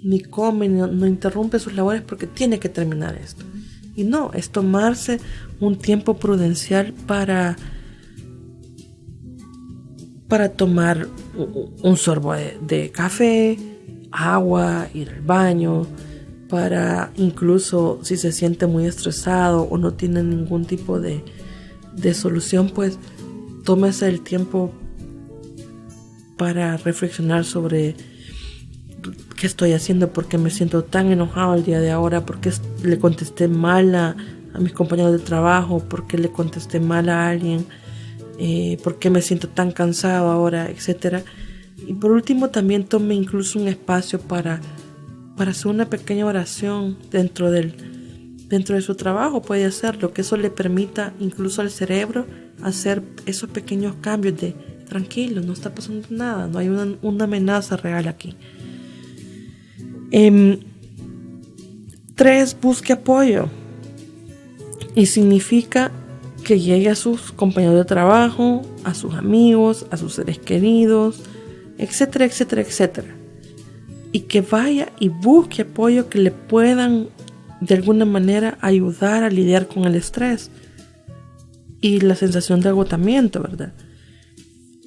no interrumpe sus labores porque tiene que terminar esto. Y no, es tomarse un tiempo prudencial para tomar un sorbo de café, agua, ir al baño, para incluso si se siente muy estresado o no tiene ningún tipo de solución, pues tómese el tiempo para reflexionar sobre qué estoy haciendo, por qué me siento tan enojado el día de ahora, por qué le contesté mal a mis compañeros de trabajo, por qué le contesté mal a alguien, por qué me siento tan cansado ahora, etcétera. Y por último, también tome incluso un espacio para hacer una pequeña oración dentro de su trabajo. Puede hacerlo, que eso le permita incluso al cerebro hacer esos pequeños cambios de tranquilo, no está pasando nada, no hay una amenaza real aquí. 3, busque apoyo. Y significa que llegue a sus compañeros de trabajo, a sus amigos, a sus seres queridos, etcétera, etcétera, etcétera. Y que vaya y busque apoyo que le puedan de alguna manera ayudar a lidiar con el estrés y la sensación de agotamiento, ¿verdad?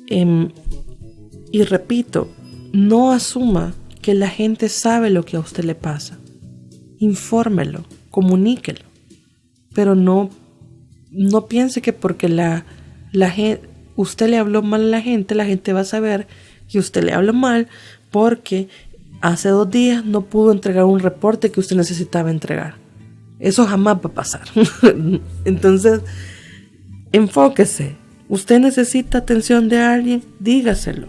Y repito, no asuma que la gente sabe lo que a usted le pasa. Infórmelo, comuníquelo, pero no piense que porque usted le habló mal a la gente va a saber que usted le habló mal porque hace 2 días no pudo entregar un reporte que usted necesitaba entregar. Eso jamás va a pasar. Entonces, enfóquese. Usted necesita atención de alguien, dígaselo.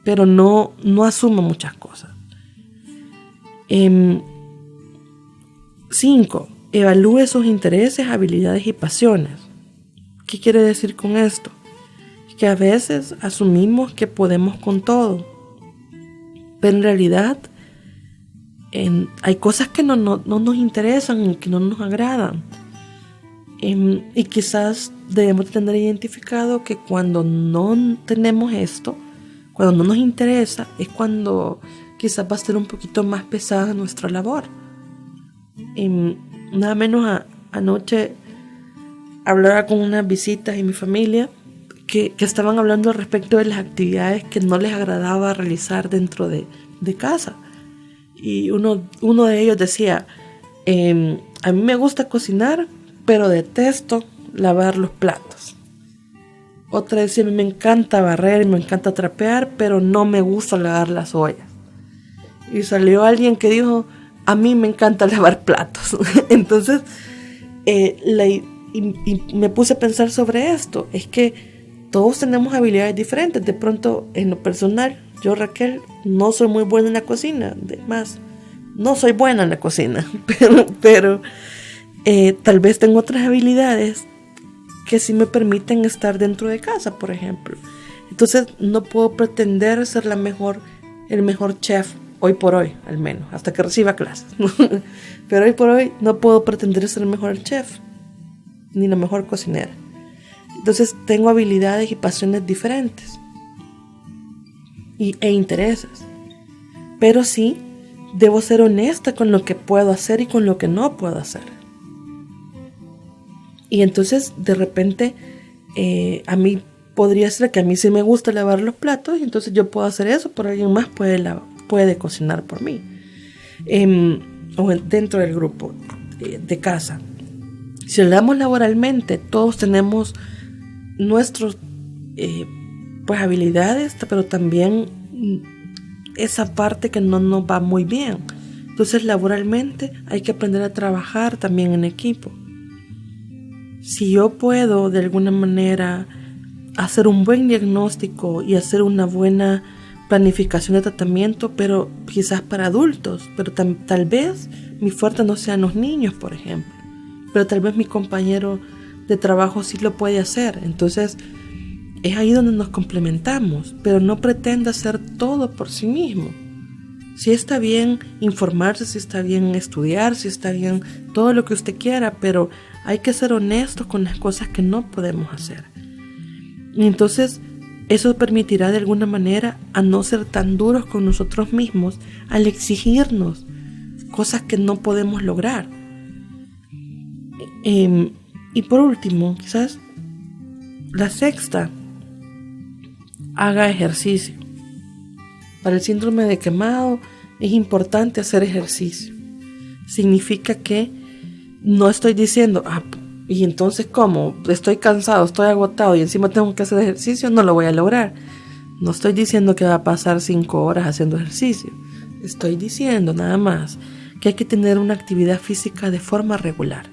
Pero no asuma muchas cosas. 5. Evalúe sus intereses, habilidades y pasiones. ¿Qué quiere decir con esto? Que a veces asumimos que podemos con todo, pero en realidad hay cosas que no nos interesan, que no nos agradan. Y quizás debemos tener identificado que cuando no tenemos esto, cuando no nos interesa, es cuando quizás va a ser un poquito más pesada nuestra labor. Nada menos anoche hablaba con unas visitas y mi familia que estaban hablando al respecto de las actividades que no les agradaba realizar dentro de casa. Y uno de ellos decía, a mí me gusta cocinar, pero detesto lavar los platos. Otra decía, a mí me encanta barrer y me encanta trapear, pero no me gusta lavar las ollas. Y salió alguien que dijo, a mí me encanta lavar platos. Entonces, y me puse a pensar sobre esto. Es que todos tenemos habilidades diferentes. De pronto, en lo personal, yo, Raquel, no soy muy buena en la cocina. Además, no soy buena en la cocina. Pero tal vez tengo otras habilidades que sí me permiten estar dentro de casa, por ejemplo. Entonces, no puedo pretender ser el mejor chef hoy por hoy, al menos, hasta que reciba clases. Pero hoy por hoy no puedo pretender ser el mejor chef, ni la mejor cocinera. Entonces tengo habilidades y pasiones diferentes e intereses. Pero sí, debo ser honesta con lo que puedo hacer y con lo que no puedo hacer. Y entonces, de repente, a mí podría ser que a mí sí me gusta lavar los platos, y entonces yo puedo hacer eso, pero alguien más puede cocinar por mí. O dentro del grupo de casa. Si hablamos laboralmente, todos tenemos nuestras habilidades, pero también esa parte que no nos va muy bien. Entonces, laboralmente hay que aprender a trabajar también en equipo. Si yo puedo de alguna manera hacer un buen diagnóstico y hacer una buena planificación de tratamiento, pero quizás para adultos, pero tal vez mi fuerte no sean los niños, por ejemplo, pero tal vez mi compañero de trabajo sí lo puede hacer. Entonces es ahí donde nos complementamos, pero no pretenda hacer todo por sí mismo. Sí está bien informarse, sí está bien estudiar, sí está bien todo lo que usted quiera, pero hay que ser honestos con las cosas que no podemos hacer. Y entonces eso permitirá de alguna manera a no ser tan duros con nosotros mismos al exigirnos cosas que no podemos lograr. Y por último, quizás la 6ª, haga ejercicio. Para el síndrome de quemado es importante hacer ejercicio. Significa que no estoy diciendo, y entonces ¿cómo? Estoy cansado, estoy agotado y encima tengo que hacer ejercicio, no lo voy a lograr. No estoy diciendo que va a pasar 5 horas haciendo ejercicio. Estoy diciendo nada más que hay que tener una actividad física de forma regular,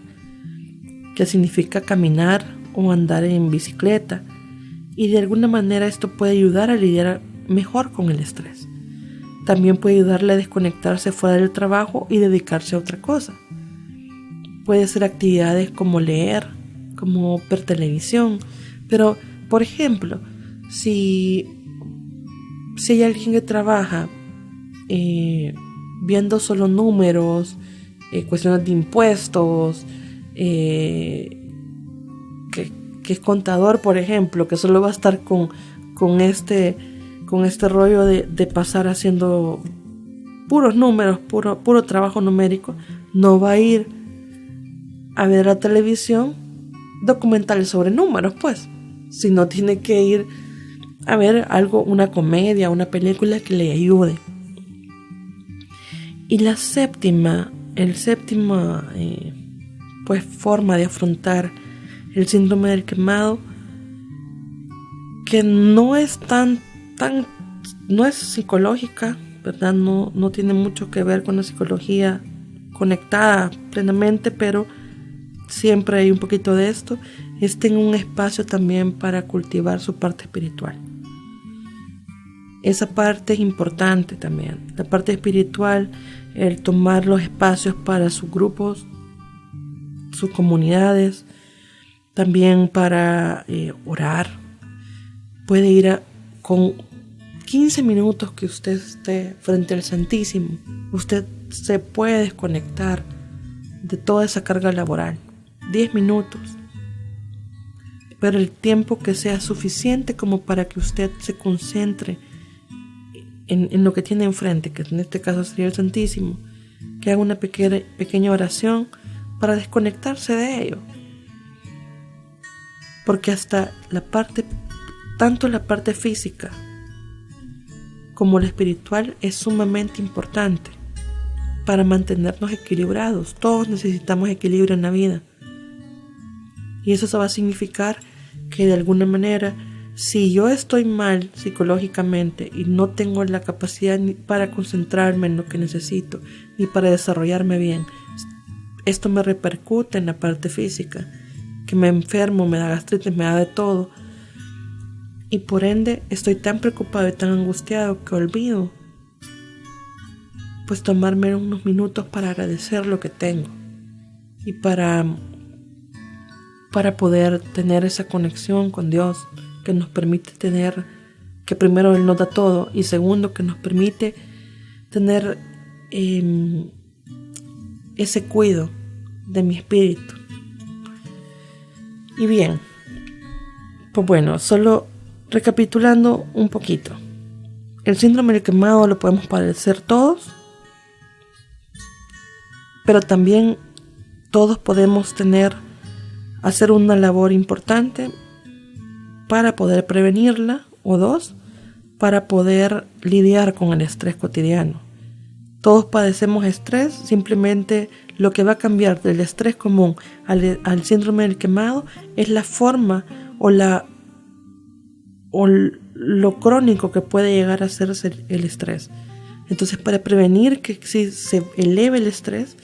que significa caminar o andar en bicicleta, y de alguna manera esto puede ayudar a lidiar mejor con el estrés. También puede ayudarle a desconectarse fuera del trabajo y dedicarse a otra cosa. Puede ser actividades como leer, como ver televisión, pero por ejemplo, si hay alguien que trabaja viendo solo números, cuestiones de impuestos, que es contador, por ejemplo, que solo va a estar con este rollo de pasar haciendo puros números, puro trabajo numérico, no va a ir a ver la televisión documentales sobre números, pues, sino tiene que ir a ver algo, una comedia, una película que le ayude. Y la séptima pues forma de afrontar el síndrome del quemado, que no es no es psicológica, ¿verdad? No tiene mucho que ver con la psicología conectada plenamente, pero siempre hay un poquito de esto. Es tener un espacio también para cultivar su parte espiritual. Esa parte es importante también. La parte espiritual, el tomar los espacios para sus grupos, sus comunidades, también para orar. Puede ir con 15 minutos que usted esté frente al Santísimo. Usted se puede desconectar de toda esa carga laboral. 10 minutos. Pero el tiempo que sea suficiente como para que usted se concentre en lo que tiene enfrente, que en este caso sería el Santísimo, que haga una pequeña oración para desconectarse de ello. Porque hasta tanto la parte física como la espiritual es sumamente importante para mantenernos equilibrados. Todos necesitamos equilibrio en la vida. Y eso va a significar que de alguna manera, si yo estoy mal psicológicamente y no tengo la capacidad ni para concentrarme en lo que necesito, ni para desarrollarme bien, esto me repercute en la parte física, que me enfermo, me da gastritis, me da de todo. Y por ende estoy tan preocupado y tan angustiado que olvido pues tomarme unos minutos para agradecer lo que tengo y para poder tener esa conexión con Dios que nos permite tener, que primero Él nos da todo y segundo que nos permite tener ese cuidado de mi espíritu. Y bien, pues bueno, solo recapitulando un poquito. El síndrome del quemado lo podemos padecer todos, pero también todos podemos hacer una labor importante para poder prevenirla, o dos, para poder lidiar con el estrés cotidiano. Todos padecemos estrés, simplemente lo que va a cambiar del estrés común al síndrome del quemado es la forma o lo crónico que puede llegar a hacerse el estrés. Entonces, para prevenir que se eleve el estrés,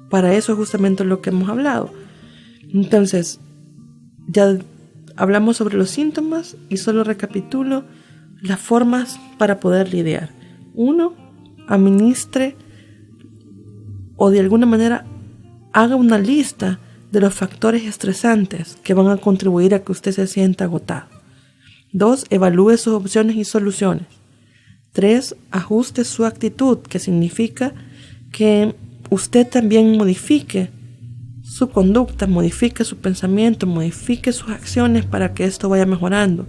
para eso es justamente lo que hemos hablado. Entonces, ya hablamos sobre los síntomas y solo recapitulo las formas para poder lidiar. 1, administre o de alguna manera haga una lista de los factores estresantes que van a contribuir a que usted se sienta agotado. 2, evalúe sus opciones y soluciones. 3, ajuste su actitud, que significa que usted también modifique su conducta, modifique su pensamiento, modifique sus acciones para que esto vaya mejorando,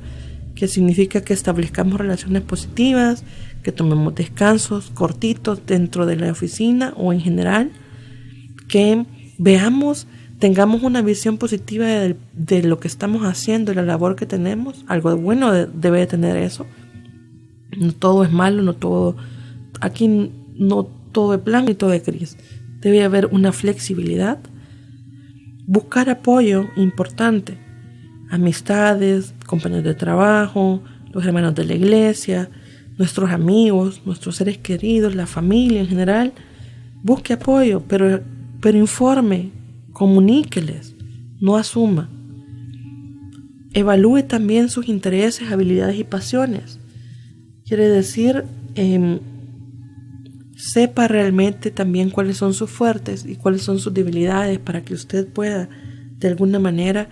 que significa que establezcamos relaciones positivas, que tomemos descansos cortitos dentro de la oficina o en general, que tengamos una visión positiva de lo que estamos haciendo y la labor que tenemos. Algo bueno debe de tener eso. No todo es malo, aquí no todo es blanco y todo es gris. Debe haber una flexibilidad. Buscar apoyo, importante. Amistades, compañeros de trabajo, los hermanos de la iglesia, nuestros amigos, nuestros seres queridos, la familia en general. Busque apoyo, pero informe, comuníqueles, no asuma. Evalúe también sus intereses, habilidades y pasiones. Quiere decir, sepa realmente también cuáles son sus fuertes y cuáles son sus debilidades para que usted pueda, de alguna manera,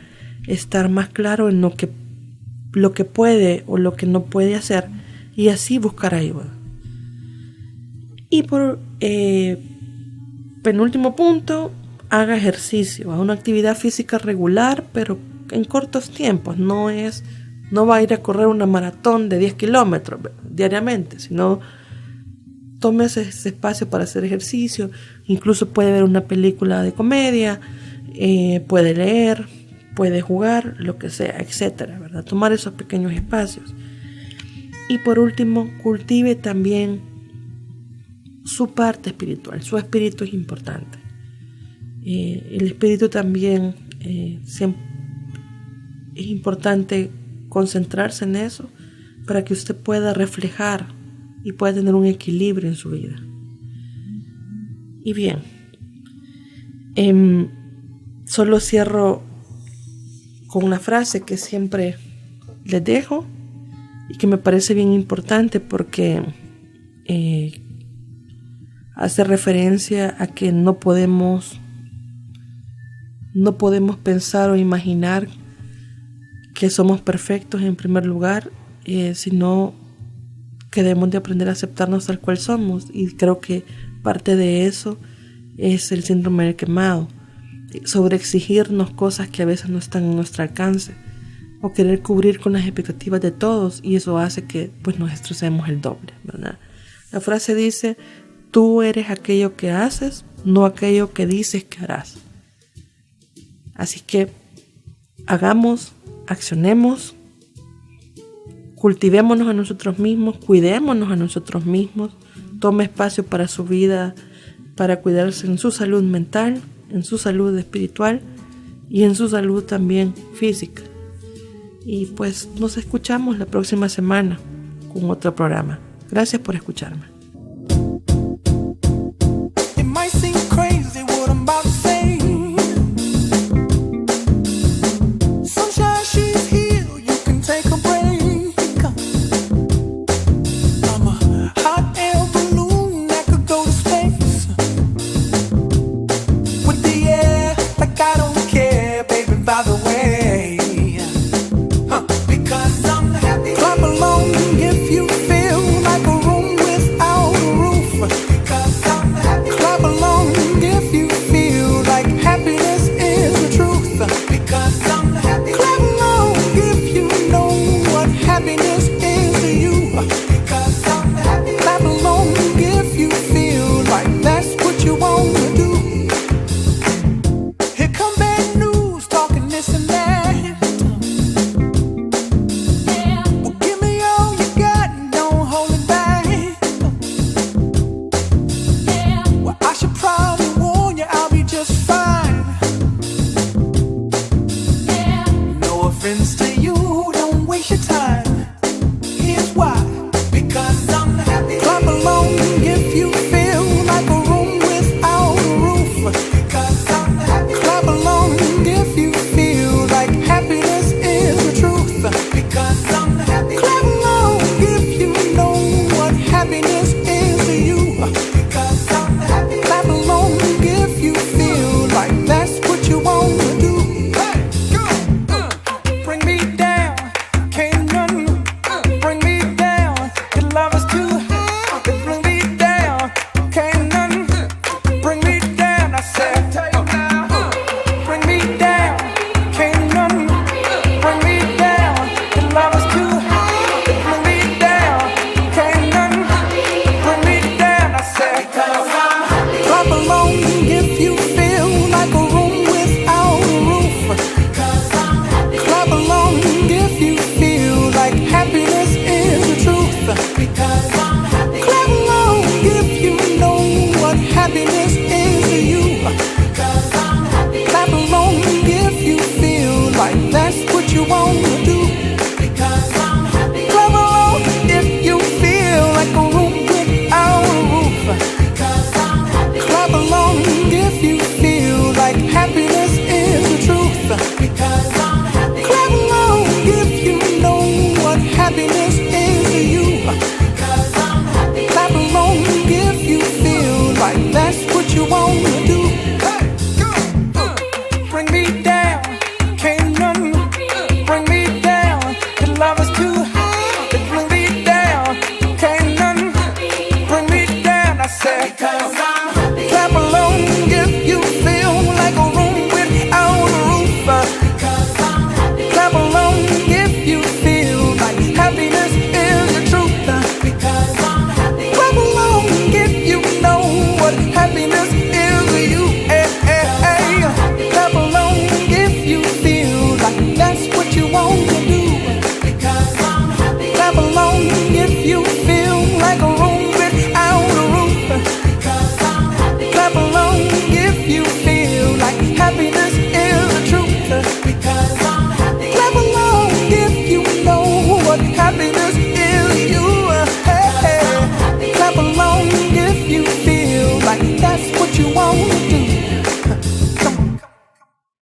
estar más claro en lo que puede o lo que no puede hacer y así buscar ayuda. Y por penúltimo punto, haga ejercicio, haga una actividad física regular, pero en cortos tiempos. No va a ir a correr una maratón de 10 kilómetros diariamente, sino tome ese espacio para hacer ejercicio. Incluso puede ver una película de comedia, puede leer, puede jugar, lo que sea, etcétera, ¿verdad? Tomar esos pequeños espacios. Y por último, cultive también su parte espiritual. Su espíritu es importante. El espíritu también siempre es importante concentrarse en eso para que usted pueda reflejar y pueda tener un equilibrio en su vida. Y bien, solo cierro con una frase que siempre les dejo y que me parece bien importante porque hace referencia a que no podemos pensar o imaginar que somos perfectos en primer lugar, sino que debemos de aprender a aceptarnos tal cual somos. Y creo que parte de eso es el síndrome del quemado, sobre exigirnos cosas que a veces no están en nuestro alcance o querer cubrir con las expectativas de todos, y eso hace que pues nos estresemos el doble, ¿verdad? La frase dice: tú eres aquello que haces, no aquello que dices que harás. Así que hagamos, accionemos, cultivémonos a nosotros mismos, cuidémonos a nosotros mismos, tome espacio para su vida, para cuidarse en su salud mental, en su salud espiritual y en su salud también física. Y pues nos escuchamos la próxima semana con otro programa. Gracias por escucharme. By the way